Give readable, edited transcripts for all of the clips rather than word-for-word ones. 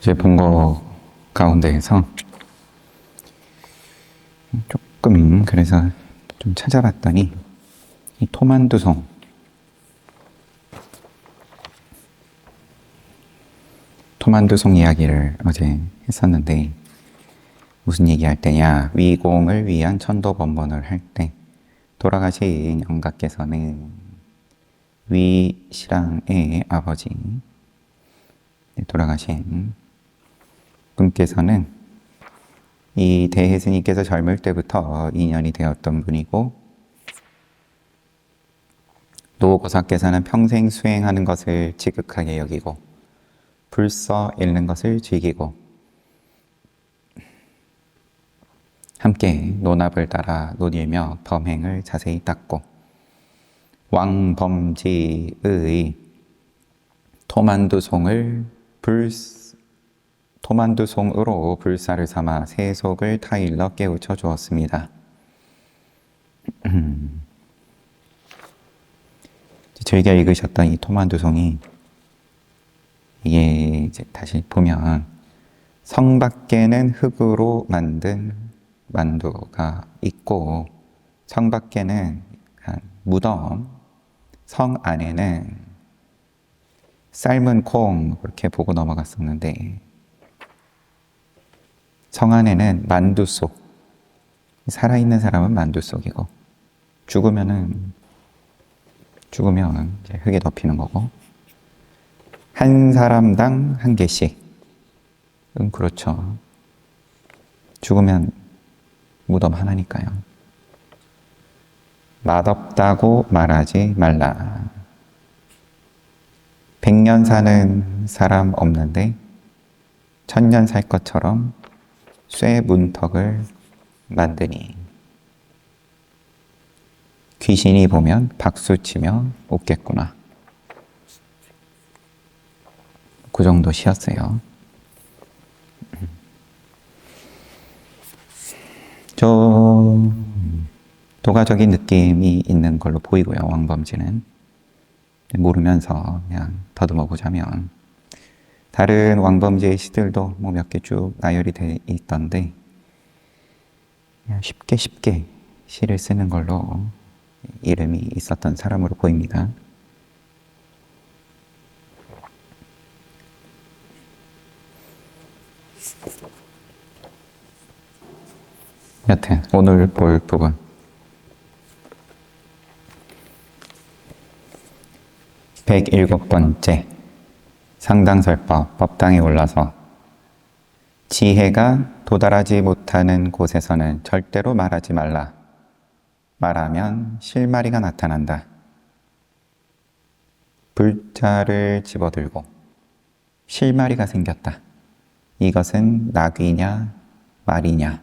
이제 본 거 가운데에서 조금 그래서 좀 찾아봤더니 이 토만두송 이야기를 어제 했었는데 무슨 얘기할 때냐, 위공을 위한 천도번번을 할 때 돌아가신 영가께서는 위시랑의 아버지, 돌아가신 분께서는 이 대혜스님께서 젊을 때부터 인연이 되었던 분이고, 노고사께서는 평생 수행하는 것을 지극하게 여기고 불서 읽는 것을 즐기고 함께 논합을 따라 논일며 범행을 자세히 닦고 왕범지의 토만두송으로 불사를 삼아 세속을 타일러 깨우쳐 주었습니다. 즐겨 읽으셨던 이 토만두송이, 이게 이제 다시 보면 성 밖에는 흙으로 만든 만두가 있고 성 밖에는 무덤, 성 안에는 삶은 콩, 그렇게 보고 넘어갔었는데, 성 안에는 만두 속, 살아있는 사람은 만두 속이고 죽으면 이제 흙에 덮이는 거고, 한 사람당 한 개씩. 그렇죠. 죽으면 무덤 하나니까요. 맛없다고 말하지 말라. 100년 사는 사람 없는데 1000년 살 것처럼 쇠 문턱을 만드니 귀신이 보면 박수치며 웃겠구나. 그 정도 시였어요. 좀 도가적인 느낌이 있는 걸로 보이고요, 왕범지는. 모르면서 그냥 더듬어 보자면 다른 왕범지의 시들도 뭐 몇 개 쭉 나열이 돼 있던데, 그냥 쉽게 시를 쓰는 걸로 이름이 있었던 사람으로 보입니다. 여튼 오늘 볼 부분, (107번째) 상당설법, 법당에 올라서 지혜가 도달하지 못하는 곳에서는 절대로 말하지 말라. 말하면 실마리가 나타난다. 불자를 집어들고 실마리가 생겼다. 이것은 낙이냐 말이냐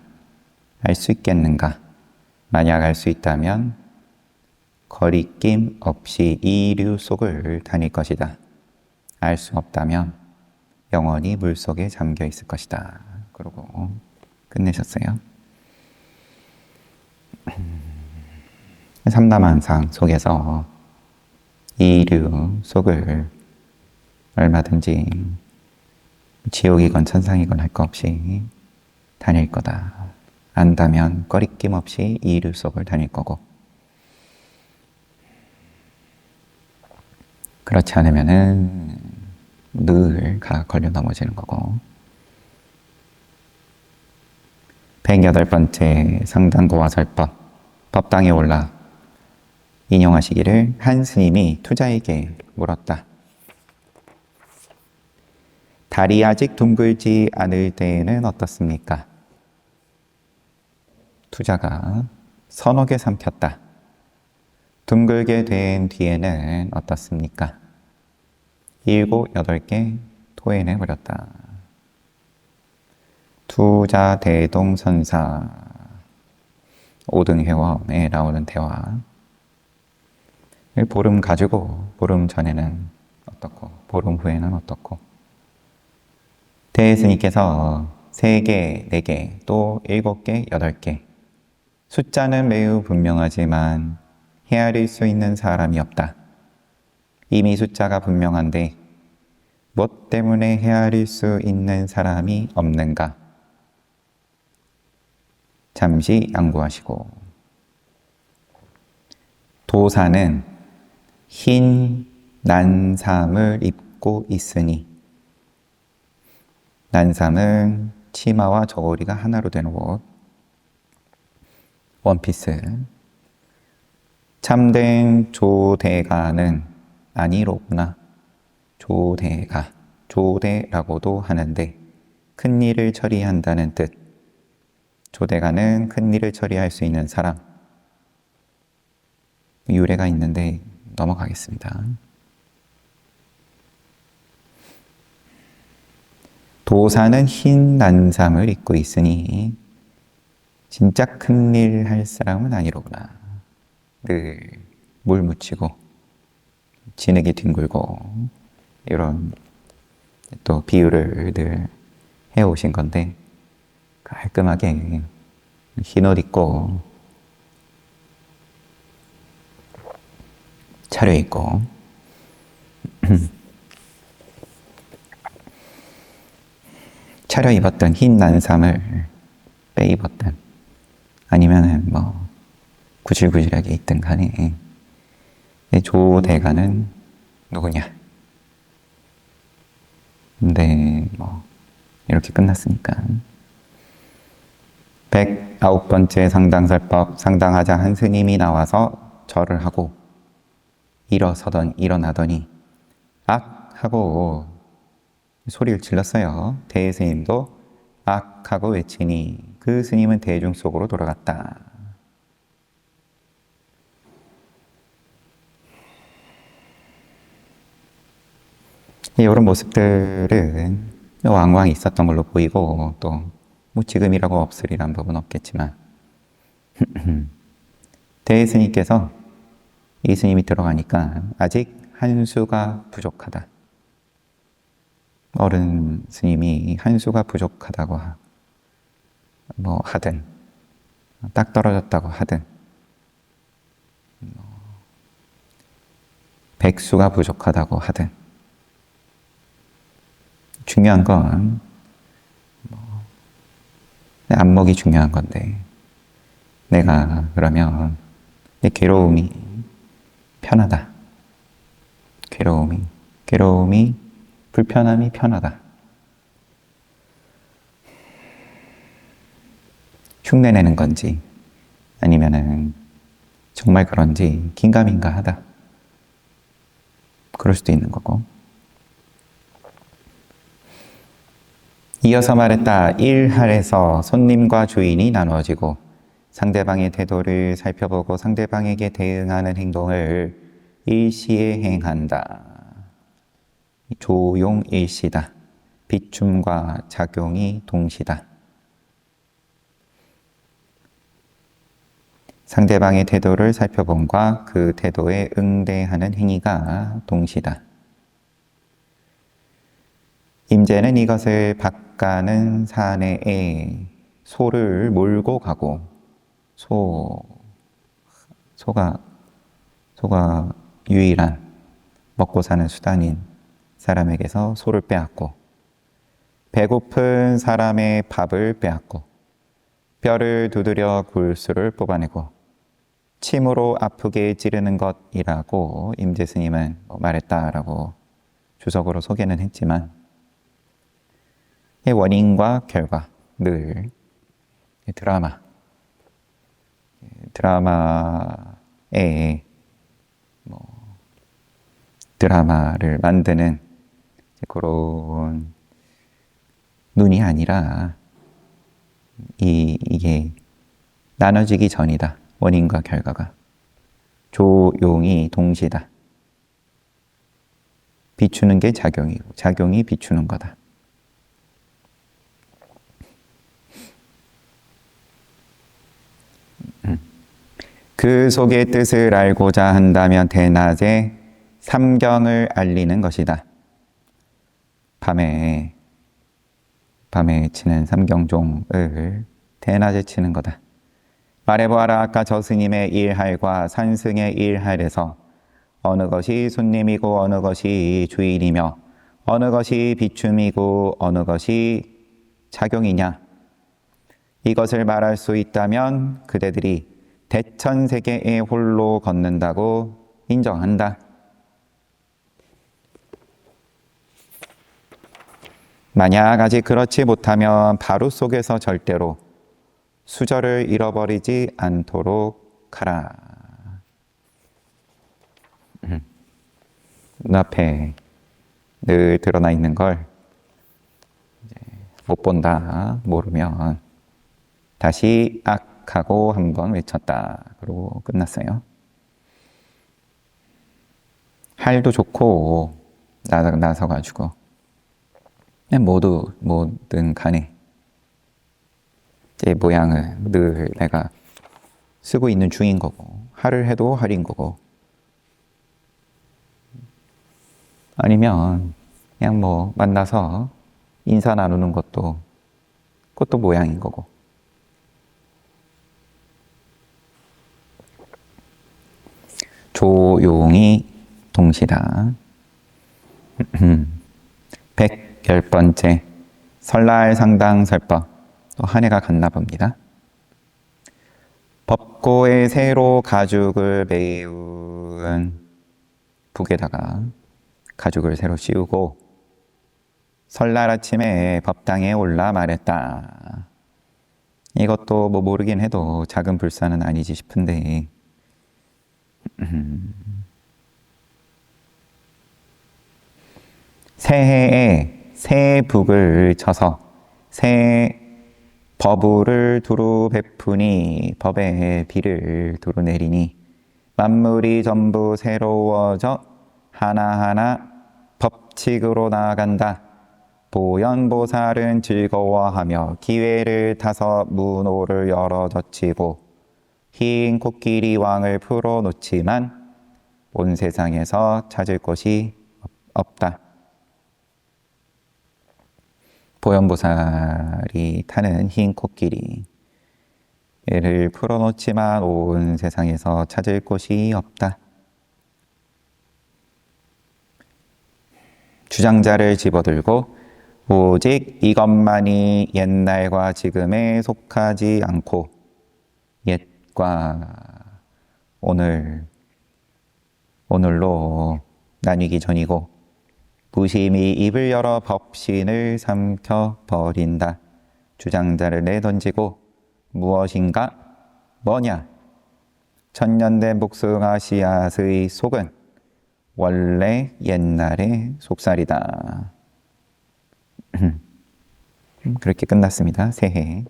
알 수 있겠는가? 만약 알 수 있다면 거리낌 없이 이류 속을 다닐 것이다. 알 수 없다면 영원히 물속에 잠겨 있을 것이다. 그러고 끝내셨어요. 삼라만상 속에서 이류 속을 얼마든지 지옥이건 천상이건 할 거 없이 다닐 거다. 안다면 꺼리낌 없이 이류 속을 다닐 거고, 그렇지 않으면은 늘 걸려 넘어지는 거고. 108번째 상당고화설법, 법당에 올라 인용하시기를 한 스님이 투자에게 물었다. 달이 아직 둥글지 않을 때에는 어떻습니까? 투자가 서너 개 삼켰다. 둥글게 된 뒤에는 어떻습니까? 7, 8개 토해내버렸다. 투자 대동선사, 오등회원에 나오는 대화. 보름 가지고 보름 전에는 어떻고 보름 후에는 어떻고, 대스님께서 3개, 4개, 또 7개, 8개. 숫자는 매우 분명하지만 헤아릴 수 있는 사람이 없다. 이미 숫자가 분명한데 무엇 때문에 헤아릴 수 있는 사람이 없는가? 잠시 양보하시고. 도사는 흰 난삼을 입고 있으니. 난삼은 치마와 저고리가 하나로 된 옷, 원피스. 참된 조대가는 아니로구나. 조대가, 조대라고도 하는데 큰 일을 처리한다는 뜻. 조대가는 큰 일을 처리할 수 있는 사람. 유래가 있는데 넘어가겠습니다. 도사는 흰 난삼을 입고 있으니 진짜 큰일 할 사람은 아니로구나. 늘 물 묻히고 진흙이 뒹굴고 이런 또 비유를 늘 해오신 건데 깔끔하게 흰 옷 입고 차려입고 차려입었던 흰 난삼을 빼입었던 아니면은 뭐 구질구질하게 있든 간에 조대가는 누구냐? 근데 뭐 이렇게 끝났으니까 109번째 상당설법 상당하자 한 스님이 나와서 절을 하고 일어나더니 악 하고 소리를 질렀어요. 대스님도 악 하고 외치니 그 스님은 대중 속으로 돌아갔다. 이런 모습들은 왕왕 있었던 걸로 보이고 또 뭐 지금이라고 없으리란 법은 없겠지만 대스님께서 이 스님이 들어가니까 아직 한 수가 부족하다. 어른 스님이 한 수가 부족하다고 뭐 하든 딱 떨어졌다고 하든 백수가 부족하다고 하든 중요한 건 안목이 중요한 건데 내가 그러면 내 괴로움이 편하다. 괴로움이 불편함이 편하다. 흉내내는 건지 아니면은 정말 그런지 긴가민가 하다. 그럴 수도 있는 거고. 이어서 말했다. 1할에서 손님과 주인이 나누어지고 상대방의 태도를 살펴보고 상대방에게 대응하는 행동을 일시에 행한다. 조용일시다. 비춤과 작용이 동시다. 상대방의 태도를 살펴봄과 그 태도에 응대하는 행위가 동시다. 임제는 이것을 바가는 사내에 소를 몰고 가고 소가 유일한 먹고 사는 수단인 사람에게서 소를 빼앗고 배고픈 사람의 밥을 빼앗고 뼈를 두드려 골수를 뽑아내고 침으로 아프게 찌르는 것이라고 임재스님은 말했다라고 주석으로 소개는 했지만 원인과 결과, 늘 드라마에 드라마를 만드는 그런 눈이 아니라 이게 나눠지기 전이다. 원인과 결과가 조용히 동시다. 비추는 게 작용이고 작용이 비추는 거다. 그 속의 뜻을 알고자 한다면 대낮에 삼경을 알리는 것이다. 밤에 치는 삼경종을 대낮에 치는 거다. 말해보아라. 아까 저 스님의 일할과 산승의 일할에서 어느 것이 손님이고 어느 것이 주인이며 어느 것이 비춤이고 어느 것이 작용이냐? 이것을 말할 수 있다면 그대들이 대천세계에 홀로 걷는다고 인정한다. 만약 아직 그렇지 못하면 바로 속에서 절대로 수저를 잃어버리지 않도록 하라. 눈앞에 늘 드러나 있는 걸 못 본다, 모르면 다시 악하고 한번 외쳤다. 그러고 끝났어요. 할도 좋고 나서가지고 뭐든 간에 제 모양은 늘 내가 쓰고 있는 중인 거고, 할을 해도 할인 거고, 아니면 그냥 뭐 만나서 인사 나누는 것도 그것도 모양인 거고. 조용히 동시다. 110번째 설날 상당 설법. 또 한 해가 갔나 봅니다. 법고에 새로 가죽을 메운 북에다가 가죽을 새로 씌우고 설날 아침에 법당에 올라 말했다. 이것도 뭐 모르긴 해도 작은 불사는 아니지 싶은데 새해에 새 북을 쳐서 새 법우를 두루 베푸니 법의 비를 두루 내리니 만물이 전부 새로워져 하나하나 법칙으로 나아간다. 보현보살은 즐거워하며 기회를 타서 문호를 열어 젖히고 흰 코끼리 왕을 풀어놓지만 온 세상에서 찾을 곳이 없다. 보현보살이 타는 흰 코끼리 얘를 풀어놓지만 온 세상에서 찾을 곳이 없다. 주장자를 집어들고 오직 이것만이 옛날과 지금에 속하지 않고 옛과 오늘로 나뉘기 전이고 무심히 입을 열어 법신을 삼켜버린다. 주장자를 내던지고 무엇인가? 뭐냐? 천년된 복숭아 씨앗의 속은 원래 옛날의 속살이다. 그렇게 끝났습니다. 새해.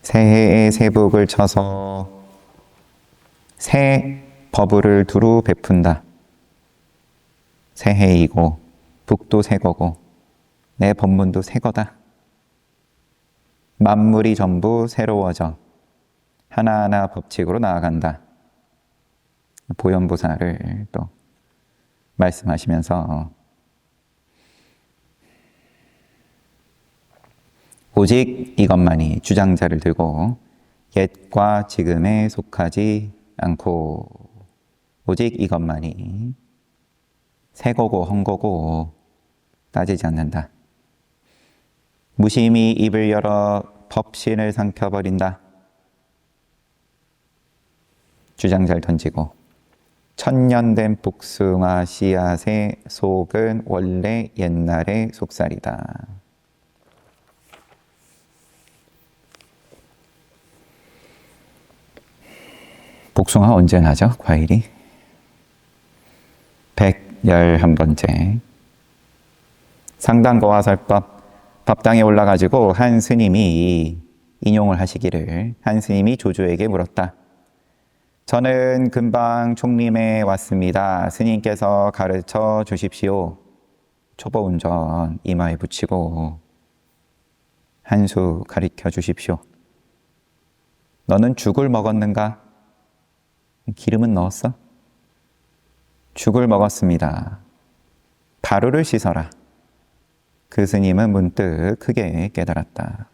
새해에 새복을 쳐서 새 법을 두루 베푼다. 새해이고 북도 새거고 내 법문도 새거다. 만물이 전부 새로워져 하나하나 법칙으로 나아간다. 보현보살을 또 말씀하시면서 오직 이것만이 주장자를 들고 옛과 지금에 속하지 않고 오직 이것만이 새거고 헝거고 따지지 않는다. 무심히 입을 열어 법신을 삼켜버린다. 주장자를 던지고 천년된 복숭아 씨앗의 속은 원래 옛날의 속살이다. 복숭아 언제 나죠? 과일이? 111번째 상당거와 설법. 법당에 올라가지고 한 스님이 인용을 하시기를 한 스님이 조조에게 물었다. 저는 금방 총림에 왔습니다. 스님께서 가르쳐 주십시오. 초보운전 이마에 붙이고 한 수 가르쳐 주십시오. 너는 죽을 먹었는가? 기름은 넣었어? 죽을 먹었습니다. 가루를 씻어라. 그 스님은 문득 크게 깨달았다.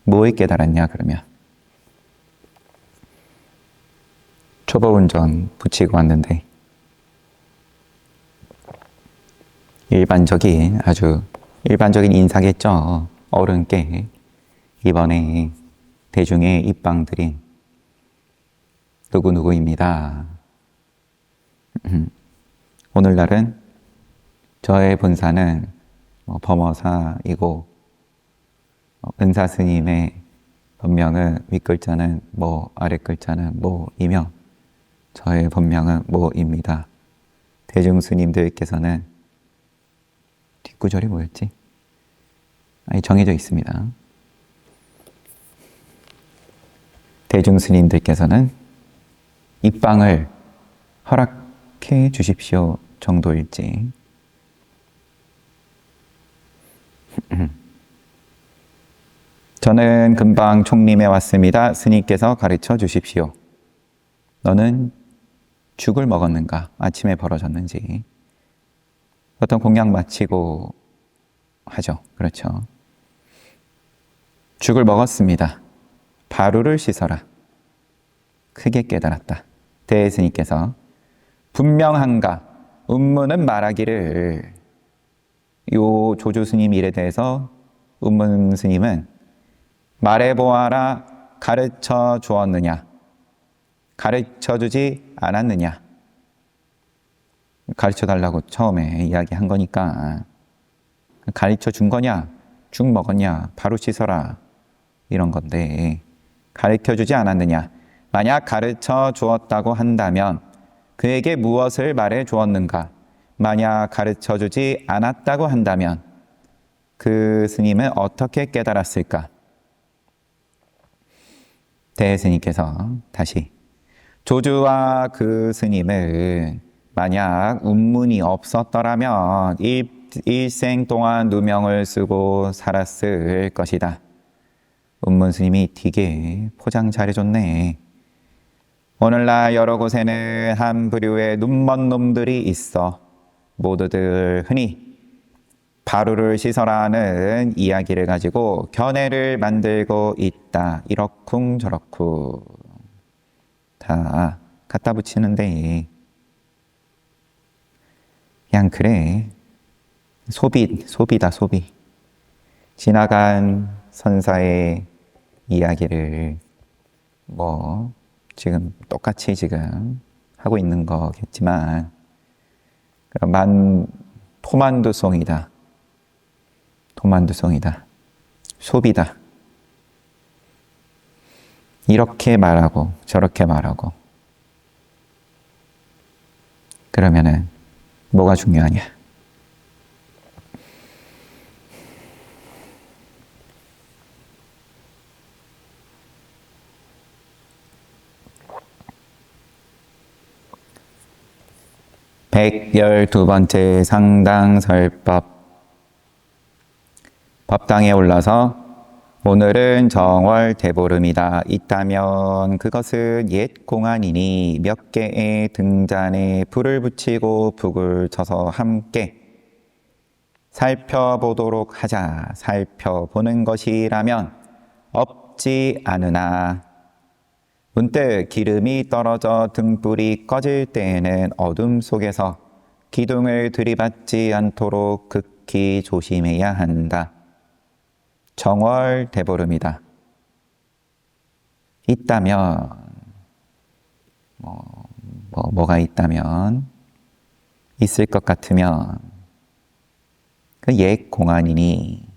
뭐에 깨달았냐 그러면? 초보 운전 붙이고 왔는데 아주 일반적인 인사겠죠. 어른께 이번에 대중의 입방드린 누구누구입니다. 오늘날은 저의 본사는 범어사이고 은사스님의 본명은 윗글자는 뭐 아랫글자는 뭐이며 저의 본명은 뭐입니다. 대중스님들께서는 뒷구절이 뭐였지? 정해져 있습니다. 대중스님들께서는 입방을 허락해 주십시오 정도일지 저는 금방 총림에 왔습니다. 스님께서 가르쳐 주십시오. 너는 죽을 먹었는가? 아침에 벌어졌는지. 보통 공양 마치고 하죠. 그렇죠. 죽을 먹었습니다. 바루를 씻어라. 크게 깨달았다. 대스님께서 분명한가? 운문은 말하기를. 요 조조스님 일에 대해서 운문 스님은 말해보아라 가르쳐 주었느냐? 가르쳐 주지 않았느냐? 가르쳐 달라고 처음에 이야기한 거니까 가르쳐 준 거냐? 죽 먹었냐? 바로 씻어라. 이런 건데 가르쳐 주지 않았느냐? 만약 가르쳐 주었다고 한다면 그에게 무엇을 말해 주었는가? 만약 가르쳐 주지 않았다고 한다면 그 스님은 어떻게 깨달았을까? 대스님께서 다시 조주와 그 스님은 만약 운문이 없었더라면 일생 동안 누명을 쓰고 살았을 것이다. 운문 스님이 되게 포장 잘해줬네. 오늘날 여러 곳에는 한 부류의 눈먼 놈들이 있어 모두들 흔히 바루를 씻어라는 이야기를 가지고 견해를 만들고 있다. 이러쿵 저러쿵 다 갖다 붙이는데 그냥 그래. 소비다 소비. 지나간 선사의 이야기를 지금 똑같이 지금 하고 있는 거겠지만 토만두송이다. 소비다. 이렇게 말하고 저렇게 말하고 그러면은 뭐가 중요하냐? (112번째) 상당설법. 법당에 올라서 오늘은 정월 대보름이다. 있다면 그것은 옛 공안이니 몇 개의 등잔에 불을 붙이고 북을 쳐서 함께 살펴보도록 하자. 살펴보는 것이라면 없지 않으나 문득 기름이 떨어져 등불이 꺼질 때에는 어둠 속에서 기둥을 들이받지 않도록 극히 조심해야 한다. 정월 대보름이다. 있다면 뭐가 있다면 있을 것 같으면 그 옛 공안이니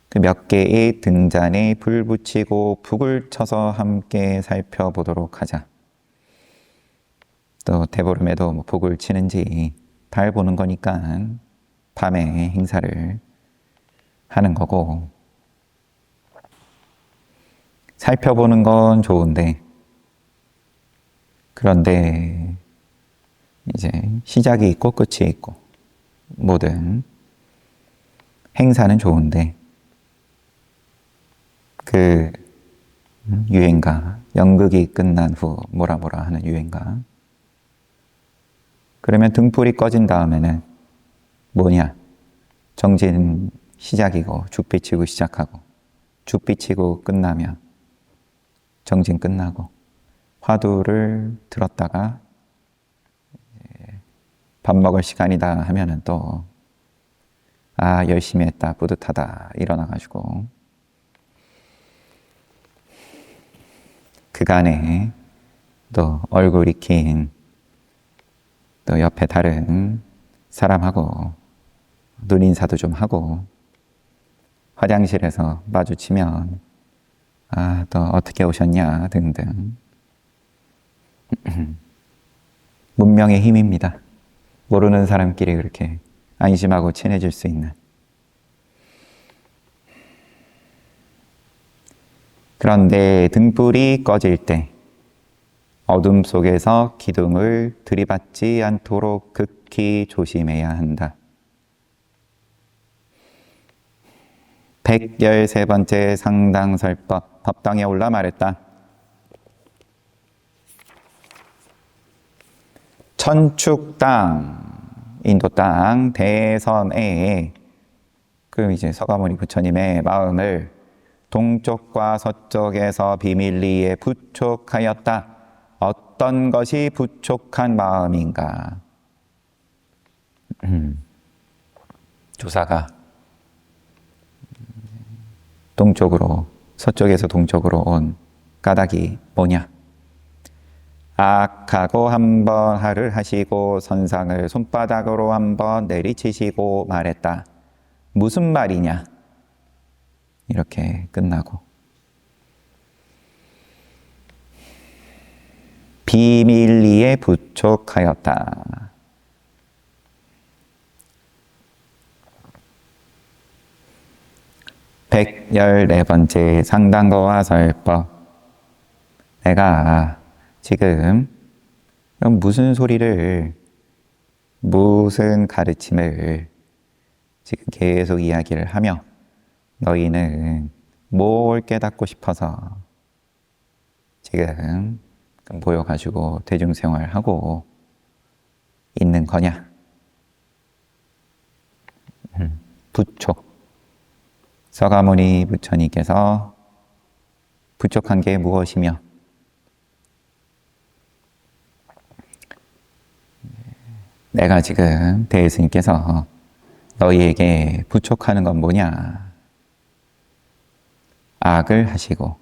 그 몇 개의 등잔에 불 붙이고 북을 쳐서 함께 살펴보도록 하자. 또 대보름에도 북을 치는지 달 보는 거니까 밤에 행사를 하는 거고 살펴보는 건 좋은데 그런데 이제 시작이 있고 끝이 있고 모든 행사는 좋은데 그 유행가 연극이 끝난 후 뭐라 하는 유행가 그러면 등불이 꺼진 다음에는 뭐냐? 정진 시작이고 죽 비치고 시작하고 죽 비치고 끝나면 정진 끝나고 화두를 들었다가 밥 먹을 시간이다 하면은 또 열심히 했다, 뿌듯하다 일어나가지고 그간에 또 얼굴 익힌 또 옆에 다른 사람하고 눈인사도 좀 하고 화장실에서 마주치면 또 어떻게 오셨냐 등등 문명의 힘입니다. 모르는 사람끼리 그렇게 안심하고 친해질 수 있는. 그런데 등불이 꺼질 때 어둠 속에서 기둥을 들이받지 않도록 극히 조심해야 한다. 113번째 상당설법, 법당에 올라 말했다. 천축 땅, 인도 땅 대선에 이제 서가모니 부처님의 마음을 동쪽과 서쪽에서 비밀리에 부촉하였다. 어떤 것이 부촉한 마음인가? 조사가 동쪽으로, 서쪽에서 동쪽으로 온 까닭이 뭐냐? 악하고 한번 하를 하시고 선상을 손바닥으로 한번 내리치시고 말했다. 무슨 말이냐? 이렇게 끝나고 비밀리에 부촉하였다. (114번째) 상당거와 설법. 내가 지금 무슨 소리를, 무슨 가르침을 지금 계속 이야기를 하며 너희는 뭘 깨닫고 싶어서 지금 모여가지고 대중생활하고 있는 거냐? 부촉. 서가모니 부처님께서 부촉한 게 무엇이며 내가 지금 대스님께서 너희에게 부촉하는 건 뭐냐? 악을 하시고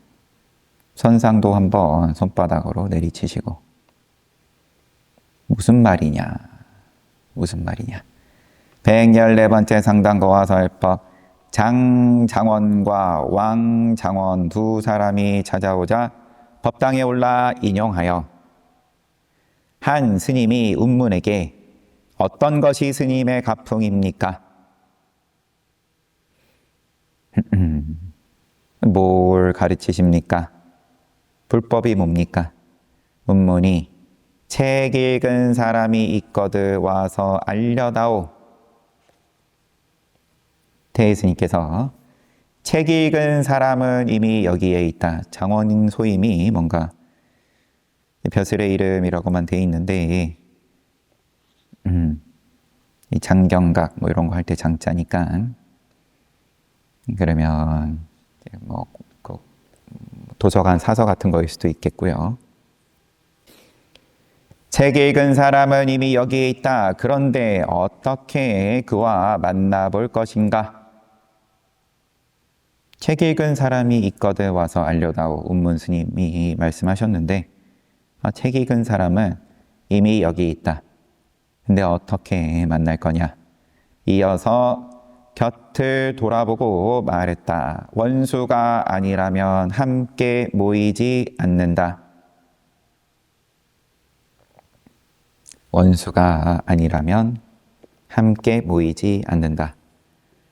선상도 한번 손바닥으로 내리치시고 무슨 말이냐? 무슨 말이냐? 114번째 상당거와 설법. 장장원과 왕장원 두 사람이 찾아오자 법당에 올라 인용하여 한 스님이 운문에게 어떤 것이 스님의 가풍입니까? 뭘 가르치십니까? 불법이 뭡니까? 운문이 책 읽은 사람이 있거든 와서 알려다오. 대스님께서 책 읽은 사람은 이미 여기에 있다. 장원 소임이 뭔가 벼슬의 이름이라고만 돼 있는데 이 장경각 뭐 이런 거 할 때 장자니까 그러면 뭐 도서관 사서 같은 거일 수도 있겠고요. 책 읽은 사람은 이미 여기에 있다. 그런데 어떻게 그와 만나볼 것인가? 책 읽은 사람이 있거든 와서 알려다오. 운문 스님이 말씀하셨는데 책 읽은 사람은 이미 여기 있다. 근데 어떻게 만날 거냐? 이어서 곁을 돌아보고 말했다. 원수가 아니라면 함께 모이지 않는다. 원수가 아니라면 함께 모이지 않는다.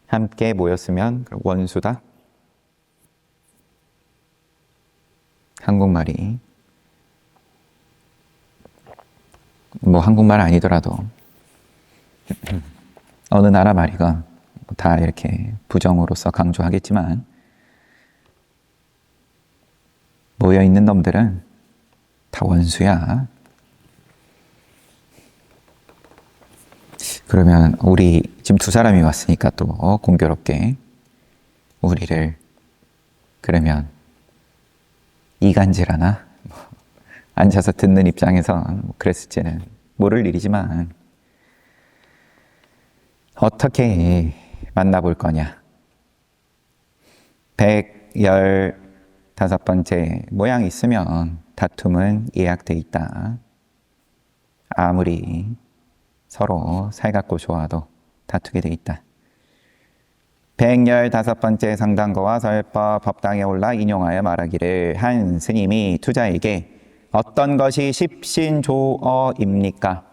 함께 모였으면 원수다? 한국말이 뭐 한국말 아니더라도 어느 나라 말이건 다 이렇게 부정으로서 강조하겠지만 모여있는 놈들은 다 원수야. 그러면 우리 지금 두 사람이 왔으니까 또 공교롭게 우리를 그러면 이간질하나? 앉아서 듣는 입장에서 그랬을지는 모를 일이지만 어떻게 만나볼 거냐. 115번째 모양이 있으면 다툼은 예약돼 있다. 아무리 서로 살갑고 좋아도 다투게 돼 있다. 115번째 상당거와 설법 법당에 올라 인용하여 말하기를 한 스님이 투자에게 어떤 것이 십신조어입니까?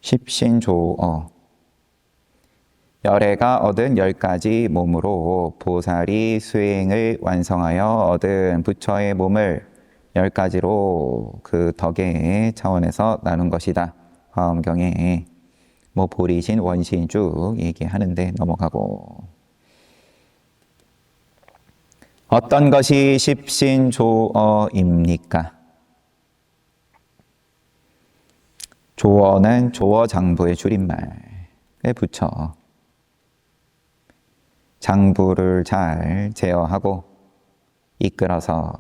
십신조어. 열애가 얻은 10가지 몸으로 보살이 수행을 완성하여 얻은 부처의 몸을 10가지로 그 덕의 차원에서 나눈 것이다. 화엄경에 보리신 원신 쭉 얘기하는데 넘어가고, 어떤 것이 십신조어입니까? 조어는 조어장부의 줄임말에 붙여 장부를 잘 제어하고 이끌어서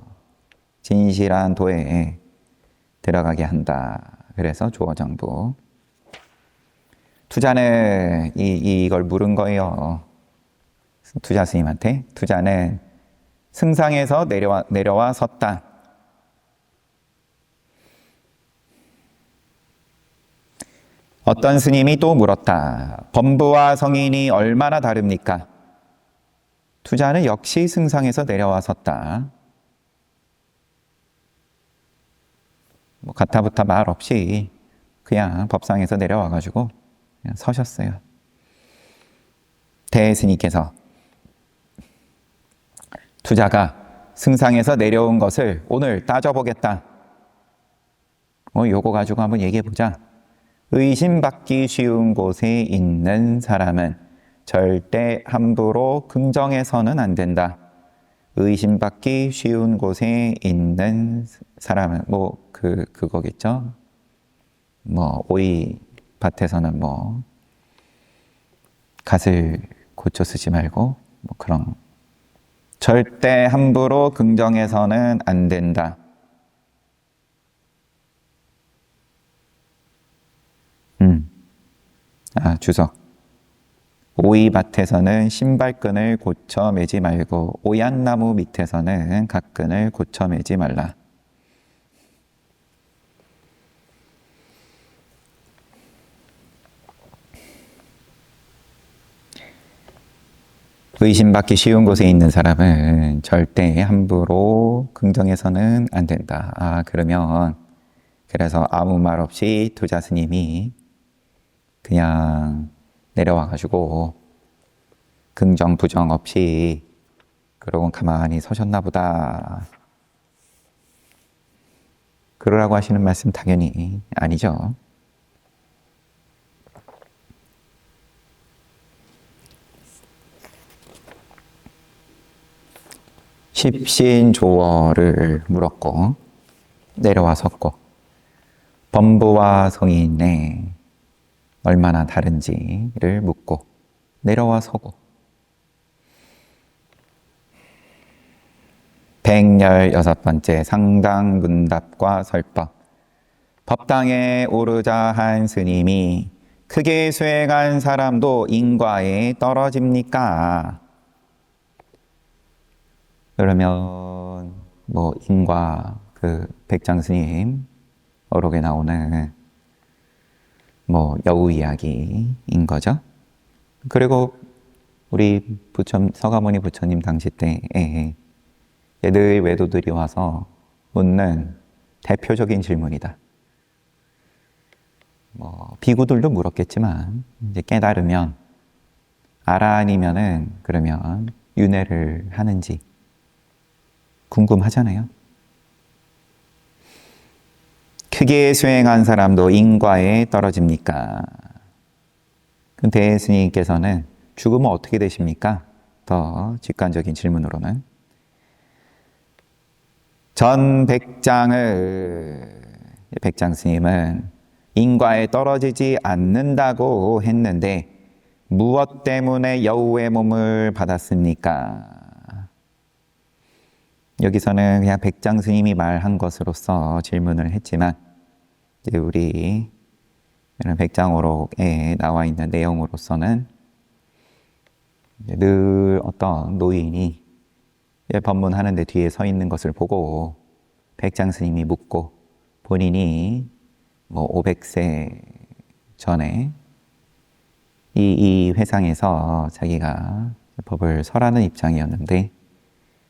진실한 도에 들어가게 한다. 그래서 조어장부. 투자는 이걸 물은 거예요. 투자 스님한테. 투자는 승상에서 내려와 섰다. 어떤 스님이 또 물었다. 범부와 성인이 얼마나 다릅니까? 투자는 역시 승상에서 내려와 섰다. 가타부타 말 없이 그냥 법상에서 내려와가지고 그냥 서셨어요. 대스님께서 투자가 승상에서 내려온 것을 오늘 따져보겠다. 요거 가지고 한번 얘기해보자. 의심받기 쉬운 곳에 있는 사람은 절대 함부로 긍정해서는 안 된다. 의심받기 쉬운 곳에 있는 사람은 그거겠죠. 오이 밭에서는 갓을 고쳐 쓰지 말고 그런, 절대 함부로 긍정해서는 안 된다. 주석. 오이밭에서는 신발끈을 고쳐 매지 말고 오얏나무 밑에서는 갓끈을 고쳐 매지 말라. 의심받기 쉬운 곳에 있는 사람은 절대 함부로 긍정해서는 안 된다. 그래서 아무 말 없이 투자 스님이 그냥 내려와가지고 긍정 부정 없이 그러고 가만히 서셨나 보다. 그러라고 하시는 말씀 당연히 아니죠. 십신조어를 물었고 내려와 섰고, 범부와 성인의 얼마나 다른지를 묻고 내려와 서고, 116번째 상당 문답과 설법. 법당에 오르자 한 스님이 크게 수행한 사람도 인과에 떨어집니까? 그러면 인과, 백장 스님 어록에 나오는 여우 이야기인 거죠. 그리고 우리 서가모니 부처님 당시 때에 늘 외도들이 와서 묻는 대표적인 질문이다. 비구들도 물었겠지만 이제 깨달으면 알아 아니면은 그러면 윤회를 하는지 궁금하잖아요. 크게 수행한 사람도 인과에 떨어집니까? 그럼 대스님께서는 죽으면 어떻게 되십니까? 더 직관적인 질문으로는 전 백장 스님은 인과에 떨어지지 않는다고 했는데 무엇 때문에 여우의 몸을 받았습니까? 여기서는 그냥 백장 스님이 말한 것으로서 질문을 했지만 이제 우리 이런 백장오록에 나와 있는 내용으로서는 늘 어떤 노인이 법문하는데 뒤에 서 있는 것을 보고 백장 스님이 묻고 본인이 뭐 500세 전에 이 회상에서 자기가 법을 설하는 입장이었는데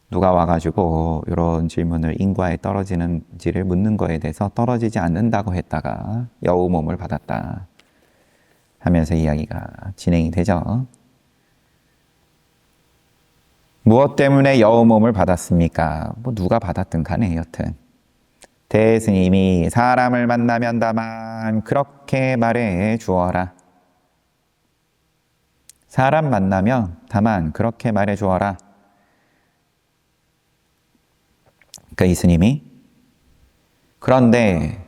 누가 와가지고 이런 질문을 인과에 떨어지는지를 묻는 거에 대해서 떨어지지 않는다고 했다가 여우 몸을 받았다 하면서 이야기가 진행이 되죠. 무엇 때문에 여우 몸을 받았습니까? 뭐 누가 받았든 간에 여튼 대스님이 사람을 만나면 다만 그렇게 말해 주어라. 사람 만나면 다만 그렇게 말해 주어라. 그러니까 이 스님이 그런데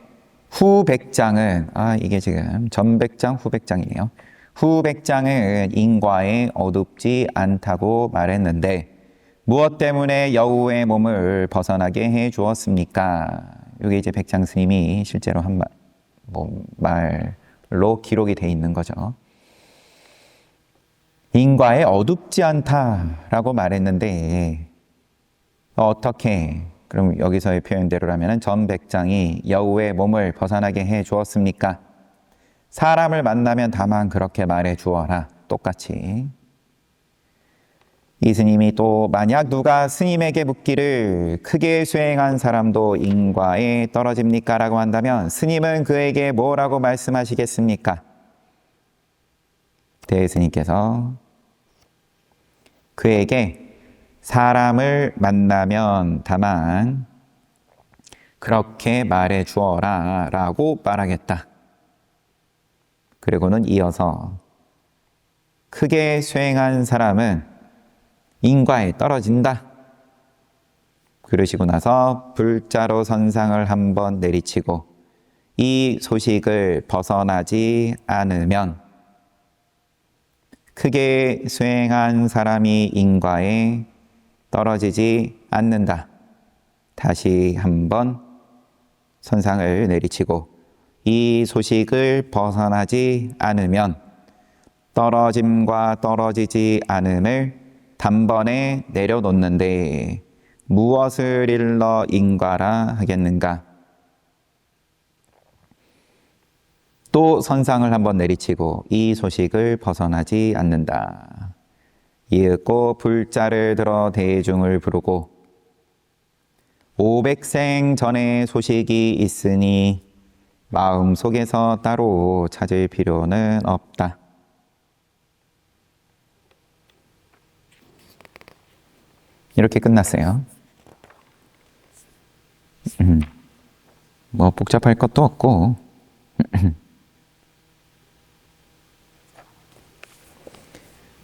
후백장은 이게 지금 전백장 후백장이네요. 후백장은 인과에 어둡지 않다고 말했는데 무엇 때문에 여우의 몸을 벗어나게 해 주었습니까? 이게 이제 백장 스님이 실제로 한 말로 기록이 돼 있는 거죠. 인과에 어둡지 않다라고 말했는데 어떻게? 그럼 여기서의 표현대로라면 전백장이 여우의 몸을 벗어나게 해 주었습니까? 사람을 만나면 다만 그렇게 말해 주어라. 똑같이. 이 스님이 또 만약 누가 스님에게 묻기를 크게 수행한 사람도 인과에 떨어집니까? 라고 한다면 스님은 그에게 뭐라고 말씀하시겠습니까? 대스님께서 그에게 사람을 만나면 다만 그렇게 말해 주어라 라고 말하겠다. 그리고는 이어서 크게 수행한 사람은 인과에 떨어진다. 그러시고 나서 불자로 선상을 한번 내리치고 이 소식을 벗어나지 않으면 크게 수행한 사람이 인과에 떨어지지 않는다. 다시 한번 선상을 내리치고 이 소식을 벗어나지 않으면 떨어짐과 떨어지지 않음을 단번에 내려놓는데 무엇을 일러 인과라 하겠는가? 또 선상을 한번 내리치고 이 소식을 벗어나지 않는다. 이윽고 불자를 들어 대중을 부르고 500생 전의 소식이 있으니 마음속에서 따로 찾을 필요는 없다. 이렇게 끝났어요. 뭐 복잡할 것도 없고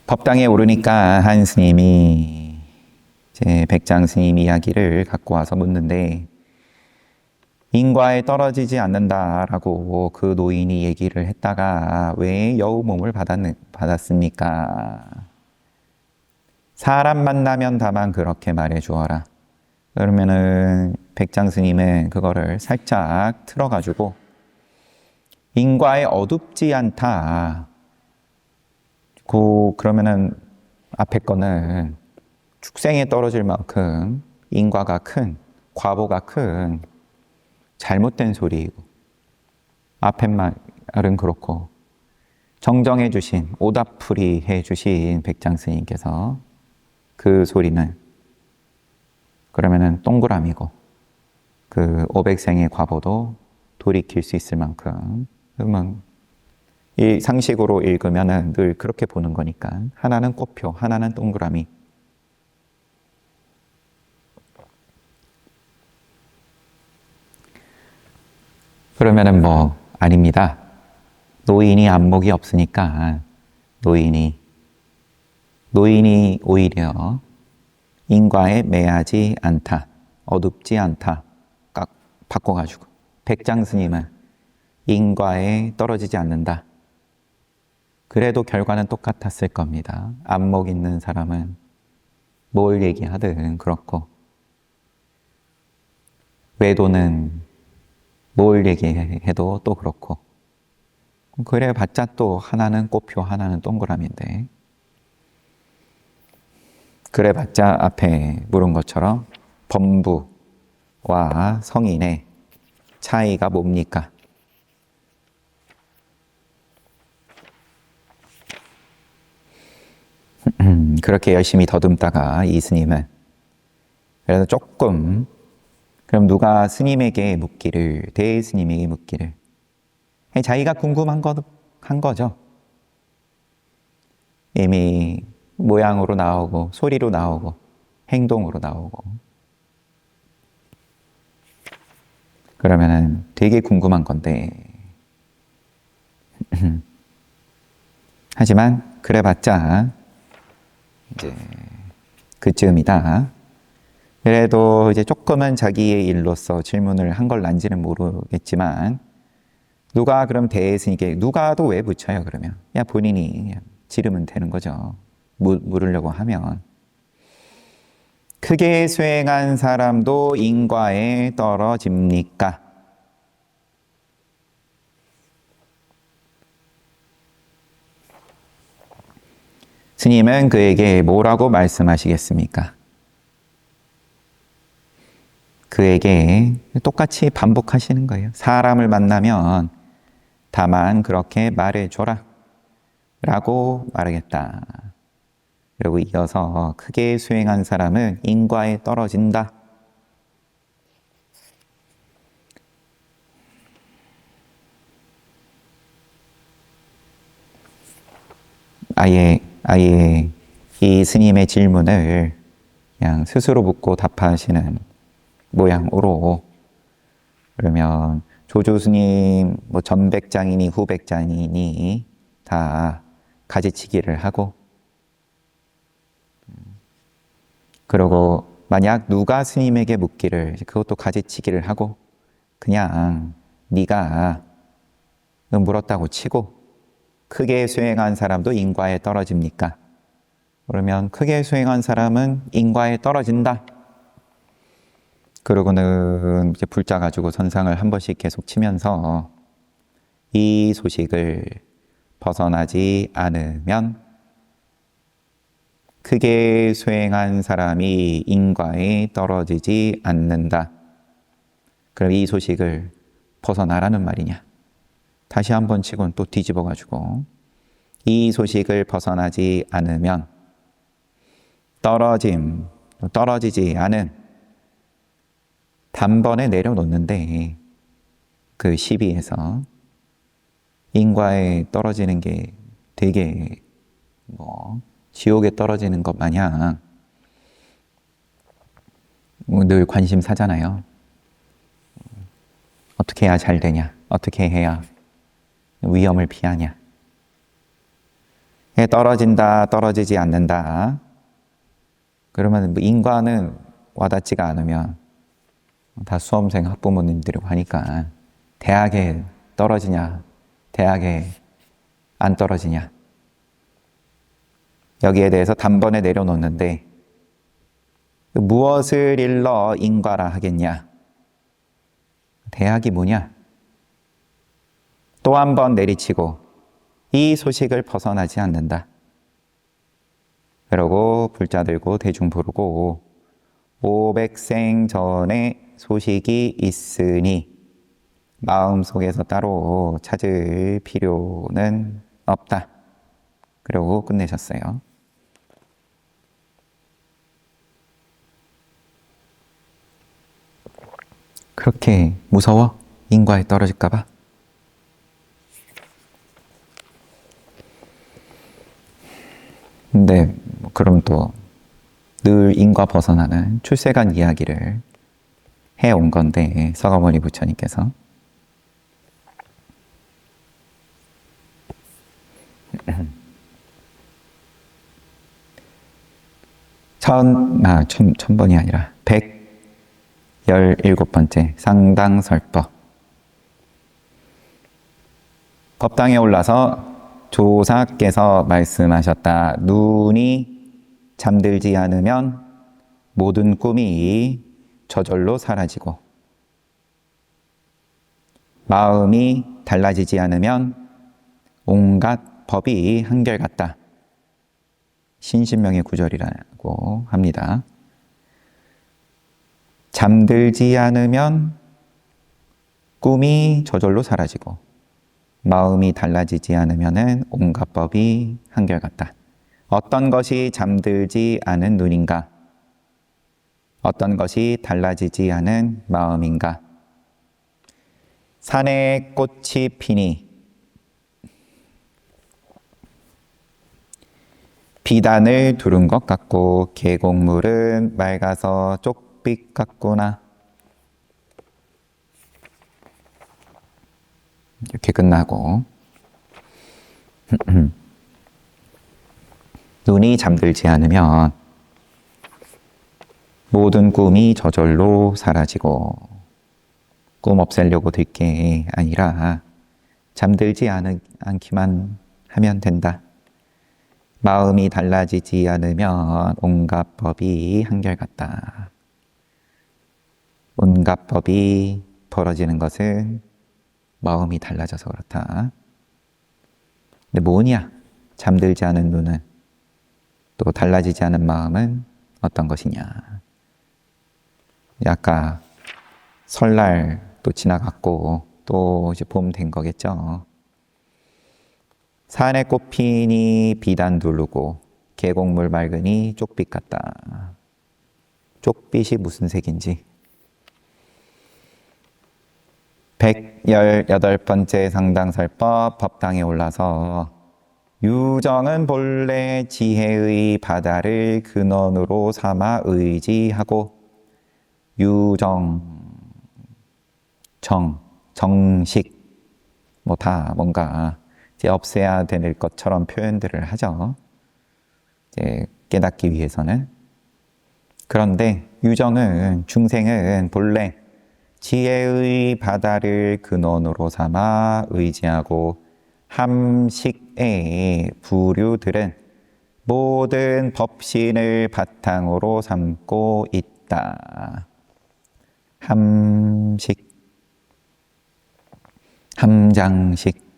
법당에 오르니까 한 스님이 이제 백장 스님 이야기를 갖고 와서 묻는데 인과에 떨어지지 않는다라고 그 노인이 얘기를 했다가 왜 여우 몸을 받았습니까? 사람 만나면 다만 그렇게 말해 주어라. 그러면은 백장 스님은 그거를 살짝 틀어가지고 인과에 어둡지 않다. 그러면은 앞에 거는 축생에 떨어질 만큼 인과가 큰, 과보가 큰 잘못된 소리이고 앞에 말은 그렇고 정정해 주신, 오답풀이 해 주신 백장 스님께서 그 소리는 그러면은 동그라미고 그 500생의 과보도 돌이킬 수 있을 만큼 그러면 이 상식으로 읽으면은 늘 그렇게 보는 거니까 하나는 꽃표, 하나는 동그라미. 그러면은 뭐 아닙니다. 노인이 안목이 없으니까 노인이 오히려 인과에 매하지 않다, 어둡지 않다 딱 바꿔가지고 백장 스님은 인과에 떨어지지 않는다. 그래도 결과는 똑같았을 겁니다. 안목 있는 사람은 뭘 얘기하든 그렇고 외도는 뭘 얘기해도 또 그렇고, 그래봤자 또 하나는 꽃표, 하나는 동그라미인데, 그래봤자 앞에 물은 것처럼 범부와 성인의 차이가 뭡니까? 그렇게 열심히 더듬다가 이 스님은 그래서 조금, 그럼 누가 스님에게 묻기를, 대스님에게 묻기를, 자기가 궁금한 한 거죠. 이미 모양으로 나오고 소리로 나오고 행동으로 나오고, 그러면은 되게 궁금한 건데, 하지만 그래봤자 이제 그쯤이다. 그래도 이제 조금은 자기의 일로서 질문을 한 걸 난지는 모르겠지만, 누가 그럼 대스님께, 누가도 왜 붙여요 그러면? 그냥 본인이 그냥 지르면 되는 거죠. 물으려고 하면. 크게 수행한 사람도 인과에 떨어집니까? 스님은 그에게 뭐라고 말씀하시겠습니까? 그에게 똑같이 반복하시는 거예요. 사람을 만나면 다만 그렇게 말해줘라 라고 말하겠다. 그리고 이어서 크게 수행한 사람은 인과에 떨어진다. 아예 이 스님의 질문을 그냥 스스로 묻고 답하시는 모양으로, 그러면 조조 스님, 뭐 전백장이니 후백장이니 다 가지치기를 하고, 그러고 만약 누가 스님에게 묻기를, 그것도 가지치기를 하고, 그냥 네가 물었다고 치고, 크게 수행한 사람도 인과에 떨어집니까? 그러면 크게 수행한 사람은 인과에 떨어진다. 그러고는 이제 불자 가지고 선상을 한 번씩 계속 치면서 이 소식을 벗어나지 않으면 크게 수행한 사람이 인과에 떨어지지 않는다. 그럼 이 소식을 벗어나라는 말이냐? 다시 한 번 치고는 또 뒤집어 가지고 이 소식을 벗어나지 않으면 떨어지지 않은, 단번에 내려놓는데 그 시비에서 인과에 떨어지는 게 되게 뭐 지옥에 떨어지는 것 마냥 늘 관심사잖아요. 어떻게 해야 잘 되냐? 어떻게 해야 위험을 피하냐? 떨어진다, 떨어지지 않는다. 그러면 인과는 와닿지가 않으면 다 수험생 학부모님들이고 하니까 대학에 떨어지냐, 대학에 안 떨어지냐. 여기에 대해서 단번에 내려놓는데 무엇을 일러 인과라 하겠냐? 대학이 뭐냐? 또 한 번 내리치고 이 소식을 벗어나지 않는다. 그러고 불자 들고 대중 부르고 500생 전에 소식이 있으니 마음속에서 따로 찾을 필요는 없다. 그러고 끝내셨어요. 그렇게 무서워? 인과에 떨어질까 봐? 근데 그럼 또 늘 인과 벗어나는 출세간 이야기를 해온 건데, 서가모니 부처님께서 천 번이 아니라 117번째 상당설법. 법당에 올라서 조사께서 말씀하셨다. 눈이 잠들지 않으면 모든 꿈이 저절로 사라지고 마음이 달라지지 않으면 온갖 법이 한결같다. 신신명의 구절이라고 합니다. 잠들지 않으면 꿈이 저절로 사라지고 마음이 달라지지 않으면 온갖 법이 한결같다. 어떤 것이 잠들지 않은 눈인가? 어떤 것이 달라지지 않은 마음인가? 산에 꽃이 피니 비단을 두른 것 같고 계곡물은 맑아서 쪽빛 같구나. 이렇게 끝나고 눈이 잠들지 않으면 모든 꿈이 저절로 사라지고 꿈 없애려고 될 게 아니라 잠들지 않기만 하면 된다. 마음이 달라지지 않으면 온갖 법이 한결같다. 온갖 법이 벌어지는 것은 마음이 달라져서 그렇다. 근데 뭐냐? 잠들지 않은 눈은, 또 달라지지 않은 마음은 어떤 것이냐? 아까 설날 또 지나갔고 또 이제 봄 된 거겠죠. 산에 꽃 피니 비단 두르고 계곡물 맑으니 쪽빛 같다. 쪽빛이 무슨 색인지. 118번째 상당설법 법당에 올라서 유정은 본래 지혜의 바다를 근원으로 삼아 의지하고 유정, 정식 뭐 다 뭔가 이제 없애야 될 것처럼 표현들을 하죠. 이제 깨닫기 위해서는. 그런데 유정은, 중생은 본래 지혜의 바다를 근원으로 삼아 의지하고 함식의 부류들은 모든 법신을 바탕으로 삼고 있다. 함식, 함장식,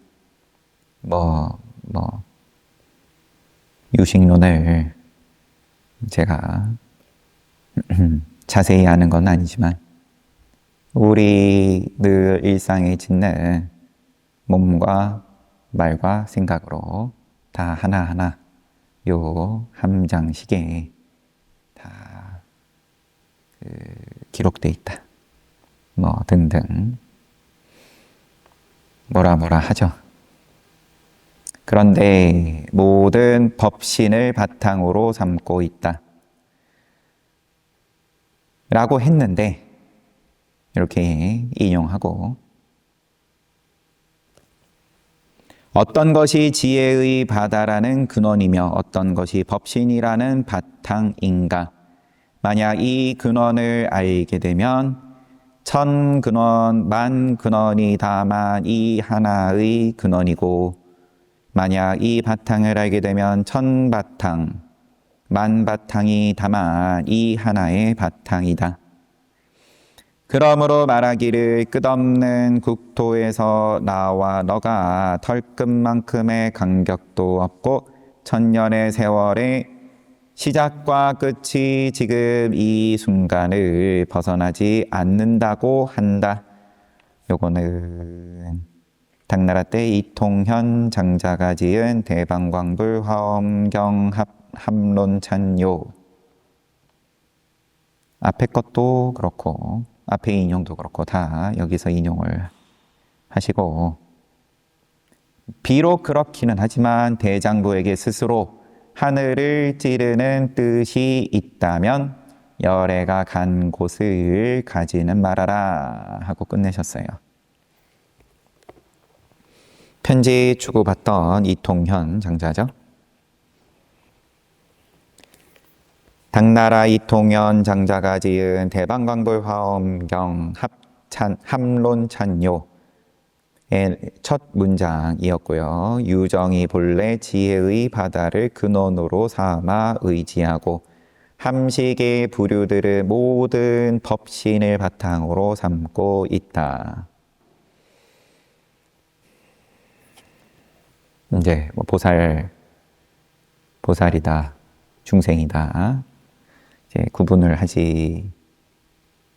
유식론을 제가 자세히 아는 건 아니지만 우리 늘 일상에 짓는 몸과 말과 생각으로 다 하나하나 요 함장식에 다 기록돼 있다. 등등 뭐라 하죠. 그런데 모든 법신을 바탕으로 삼고 있다. 라고 했는데 이렇게 인용하고 어떤 것이 지혜의 바다라는 근원이며 어떤 것이 법신이라는 바탕인가? 만약 이 근원을 알게 되면 천 근원, 만 근원이 다만 이 하나의 근원이고 만약 이 바탕을 알게 되면 천 바탕, 만 바탕이 다만 이 하나의 바탕이다. 그러므로 말하기를 끝없는 국토에서 나와 너가 털끝만큼의 간격도 없고 천년의 세월의 시작과 끝이 지금 이 순간을 벗어나지 않는다고 한다. 요거는 당나라 때 이통현 장자가 지은 대방광불 화엄경 합론찬요. 앞에 것도 그렇고 앞에 인용도 그렇고 다 여기서 인용을 하시고 비록 그렇기는 하지만 대장부에게 스스로 하늘을 찌르는 뜻이 있다면 열애가 간 곳을 가지는 말아라 하고 끝내셨어요. 편지 주고받던 이통현 장자죠. 당나라 이통현 장자가 지은 대방광불 화엄경 합론찬요의 첫 문장이었고요. 유정이 본래 지혜의 바다를 근원으로 삼아 의지하고 함식의 부류들을 모든 법신을 바탕으로 삼고 있다. 이제 뭐 보살이다, 중생이다, 이제 구분을 하지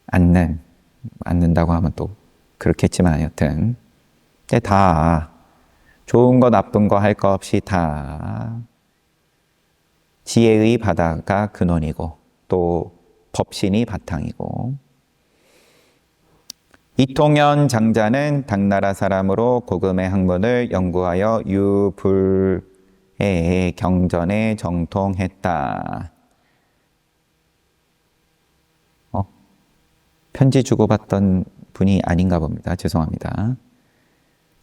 않는다고 하면 또 그렇겠지만 여튼 다 좋은 거 나쁜 거 할 거 없이 다 지혜의 바다가 근원이고 또 법신이 바탕이고, 이통현 장자는 당나라 사람으로 고금의 학문을 연구하여 유불의 경전에 정통했다. 편지 주고받던 분이 아닌가 봅니다. 죄송합니다.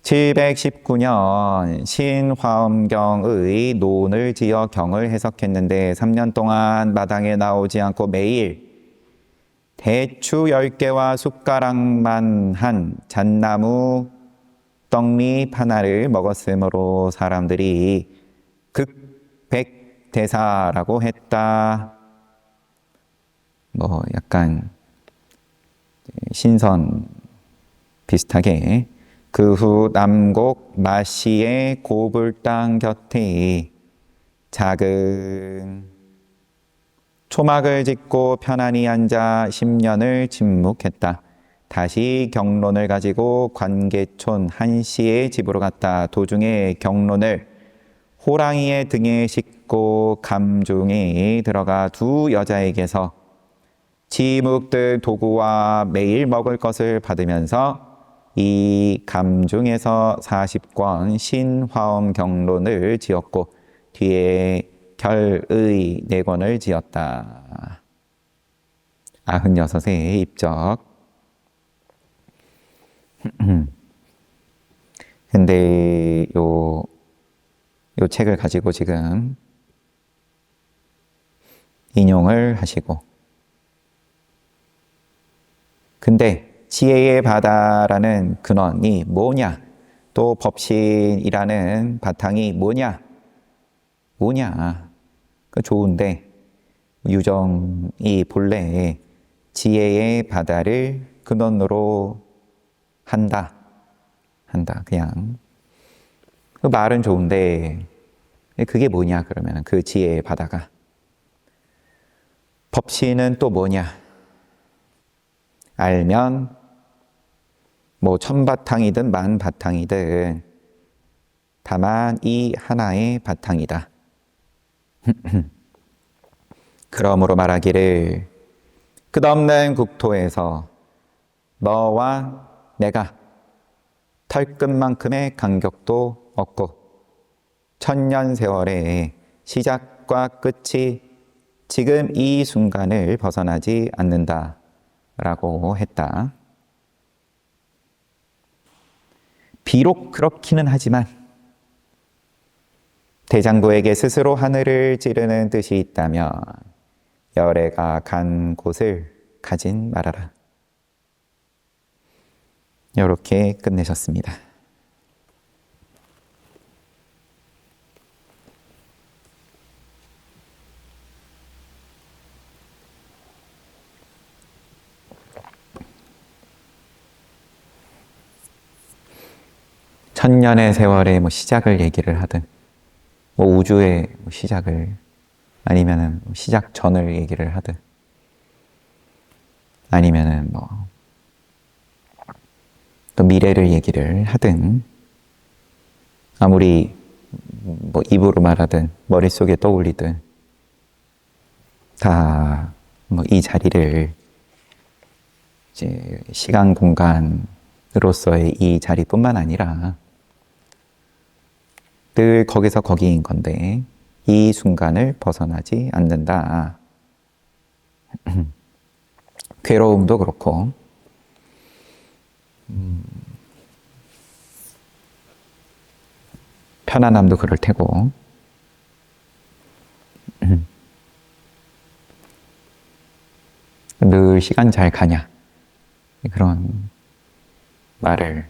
719년 신화엄경의 논을 지어 경을 해석했는데 3년 동안 마당에 나오지 않고 매일 대추 10개와 숟가락만 한 잣나무 떡잎 하나를 먹었으므로 사람들이 극백대사라고 했다. 뭐 약간 신선 비슷하게 그 후 남곡 마시의 고불당 곁에 작은 초막을 짓고 편안히 앉아 10년을 침묵했다. 다시 경론을 가지고 관계촌 한씨의 집으로 갔다. 도중에 경론을 호랑이의 등에 싣고 감중에 들어가 두 여자에게서 지묵들 도구와 매일 먹을 것을 받으면서 이 감중에서 40권 신화엄 경론을 지었고 뒤에 결의 4권을 지었다. 96세의 입적. 근데 요 책을 가지고 지금 인용을 하시고, 근데 지혜의 바다라는 근원이 뭐냐? 또 법신이라는 바탕이 뭐냐? 그 좋은데 유정이 본래 지혜의 바다를 근원으로 한다. 그냥 그 말은 좋은데 그게 뭐냐? 그러면 그 지혜의 바다가 법신은 또 뭐냐? 알면 뭐 천바탕이든 만바탕이든 다만 이 하나의 바탕이다. 그러므로 말하기를 끝없는 국토에서 너와 내가 털끝만큼의 간격도 없고 천년 세월의 시작과 끝이 지금 이 순간을 벗어나지 않는다 라고 했다. 비록 그렇기는 하지만 대장부에게 스스로 하늘을 찌르는 뜻이 있다면 열애가 간 곳을 가진 말아라. 이렇게 끝내셨습니다. 천년의 세월의 뭐 시작을 얘기를 하든, 뭐 우주의 시작을, 아니면은 시작 전을 얘기를 하든, 아니면은 뭐 또 미래를 얘기를 하든, 아무리 뭐 입으로 말하든 머릿속에 떠올리든 다 뭐 이 자리를 이제 시간 공간으로서의 이 자리뿐만 아니라 늘 거기서 거기인 건데 이 순간을 벗어나지 않는다. 괴로움도 그렇고 편안함도 그럴 테고 늘 시간 잘 가냐 그런 말을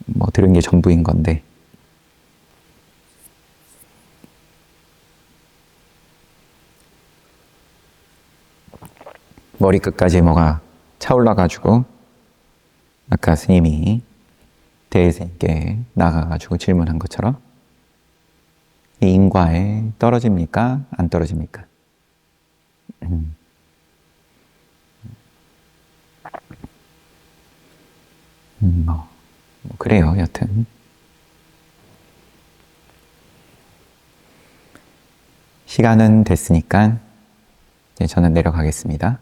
뭐 들은 게 전부인 건데 머리끝까지 뭐가 차올라가지고 아까 스님이 대세에게 나가가지고 질문한 것처럼 이 인과에 떨어집니까? 안 떨어집니까? 뭐 그래요, 여튼. 시간은 됐으니까 이제 저는 내려가겠습니다.